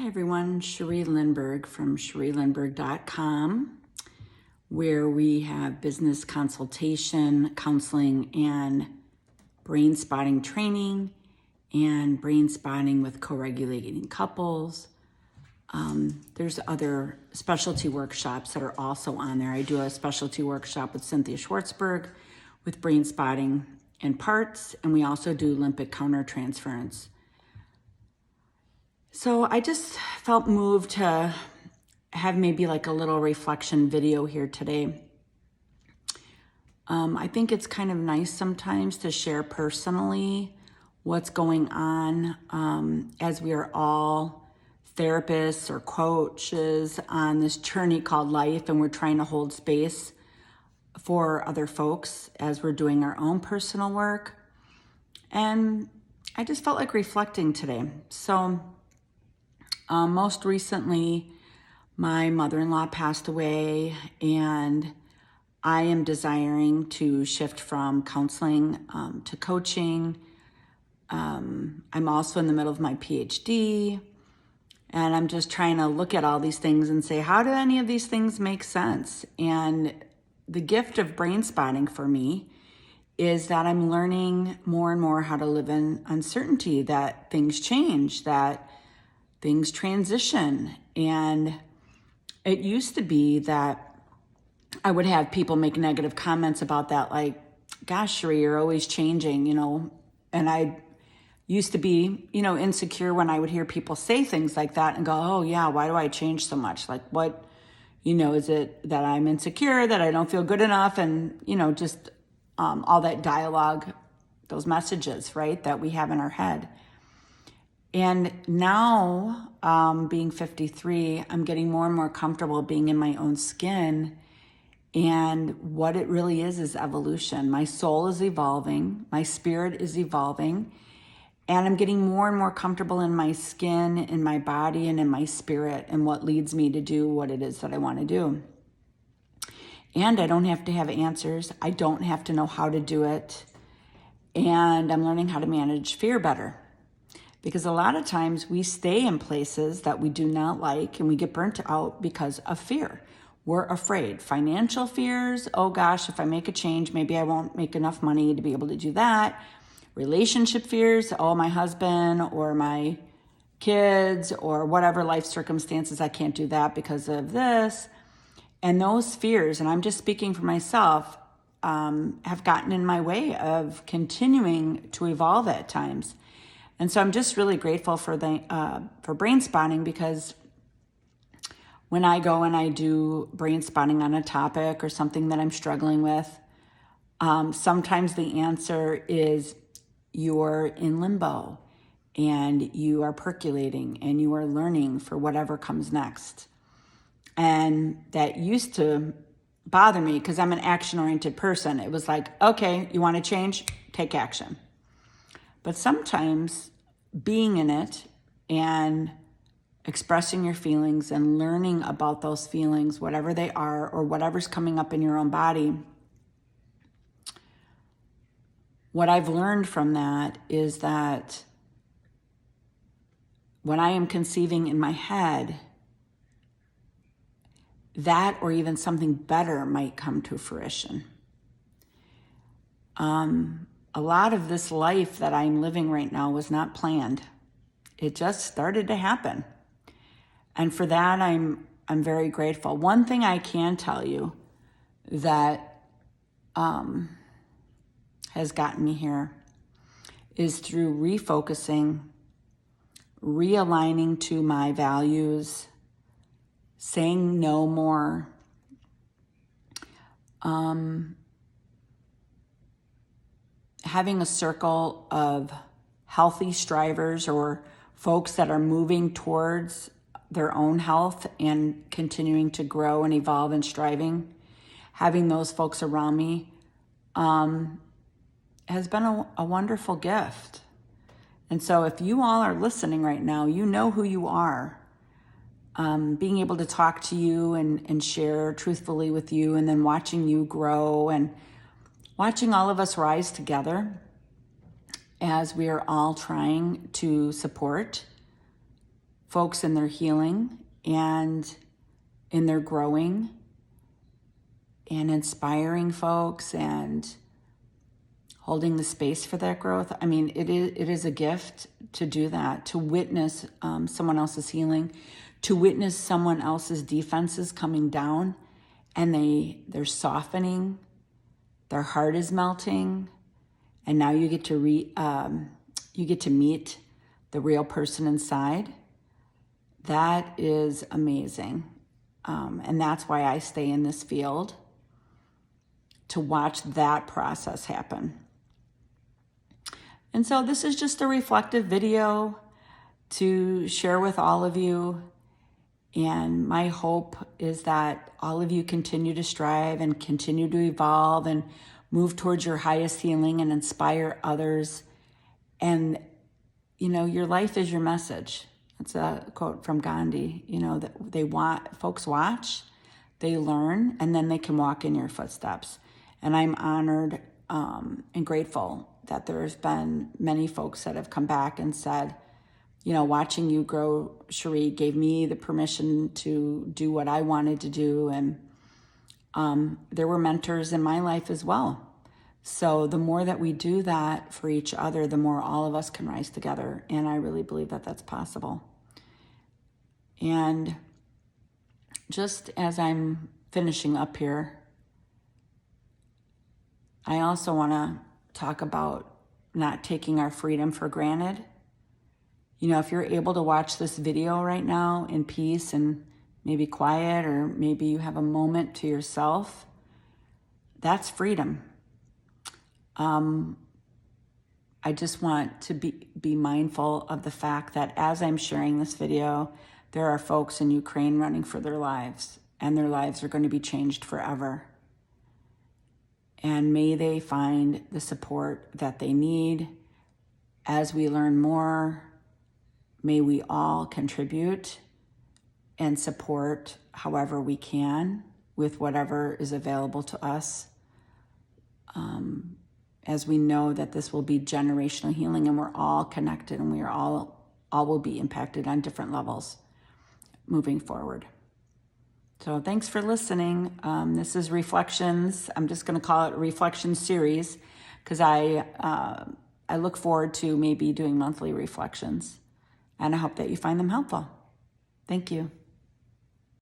everyone, Cherie Lindberg from CherieLindberg.com, where we have business consultation, counseling, and brain spotting training, and brain spotting with co-regulating couples. There's other specialty workshops that are also on there. I do a specialty workshop with Cynthia Schwartzberg with brain spotting and parts, and we also do limbic countertransference. So I just felt moved to have maybe like a little reflection video here today. I think it's kind of nice sometimes to share personally what's going on as we are all therapists or coaches on this journey called life, and we're trying to hold space for other folks as we're doing our own personal work. And I just felt like reflecting today. So most recently, my mother-in-law passed away, and I am desiring to shift from counseling to coaching. I'm also in the middle of my PhD, and I'm just trying to look at all these things and say, how do any of these things make sense? And the gift of brain spotting for me is that I'm learning more and more how to live in uncertainty, that things change, that things transition. And it used to be that I would have people make negative comments about that, like, gosh, Cherie, you're always changing, and I used to be, insecure when I would hear people say things like that and go, oh yeah, why do I change so much? Like, what, is it that I'm insecure, that I don't feel good enough? And, just all that dialogue, those messages, right, that we have in our head. And now, being 53, I'm getting more and more comfortable being in my own skin. And what it really is evolution. My soul is evolving. My spirit is evolving. And I'm getting more and more comfortable in my skin, in my body, and in my spirit, and what leads me to do what it is that I want to do. And I don't have to have answers. I don't have to know how to do it. And I'm learning how to manage fear better. Because a lot of times we stay in places that we do not like, and we get burnt out because of fear. We're afraid. Financial fears, oh gosh, if I make a change, maybe I won't make enough money to be able to do that. Relationship fears, oh, my husband or my kids or whatever life circumstances, I can't do that because of this. And those fears, and I'm just speaking for myself, have gotten in my way of continuing to evolve at times. And so I'm just really grateful for brain spotting, because when I go and I do brain spotting on a topic or something that I'm struggling with, sometimes the answer is you're in limbo and you are percolating and you are learning for whatever comes next. And that used to bother me because I'm an action-oriented person. It was like, okay, you want to change? Take action. But sometimes being in it and expressing your feelings and learning about those feelings, whatever they are, or whatever's coming up in your own body, what I've learned from that is that when I am conceiving in my head, that or even something better might come to fruition. A lot of this life that I'm living right now was not planned. It just started to happen. And for that, I'm very grateful. One thing I can tell you that has gotten me here is through refocusing, realigning to my values, saying no more, having a circle of healthy strivers or folks that are moving towards their own health and continuing to grow and evolve and striving, having those folks around me has been a wonderful gift. And so if you all are listening right now, you know who you are. Being able to talk to you and share truthfully with you, and then watching you grow and watching all of us rise together as we are all trying to support folks in their healing and in their growing, and inspiring folks and holding the space for that growth. I mean, it is a gift to do that, to witness someone else's healing, to witness someone else's defenses coming down, and they're softening, their heart is melting, and now you get to meet the real person inside. That is amazing. And that's why I stay in this field, to watch that process happen. And so this is just a reflective video to share with all of you. And my hope is that all of you continue to strive and continue to evolve and move towards your highest healing and inspire others. And, you know, your life is your message. It's a quote from Gandhi, you know, that folks watch, they learn, and then they can walk in your footsteps. And I'm honored and grateful that there's been many folks that have come back and said, you know, watching you grow, Cherie, gave me the permission to do what I wanted to do. And there were mentors in my life as well. So the more that we do that for each other, the more all of us can rise together. And I really believe that that's possible. And just as I'm finishing up here, I also want to talk about not taking our freedom for granted. You know, if you're able to watch this video right now in peace and maybe quiet, or maybe you have a moment to yourself, that's freedom. I just want to be mindful of the fact that as I'm sharing this video, there are folks in Ukraine running for their lives, and their lives are going to be changed forever. And may they find the support that they need. As we learn more, may we all contribute and support however we can with whatever is available to us. As we know that this will be generational healing, and we're all connected, and we are all will be impacted on different levels moving forward. So thanks for listening. This is Reflections. I'm just going to call it a Reflection series, because I look forward to maybe doing monthly reflections, and I hope that you find them helpful. Thank you.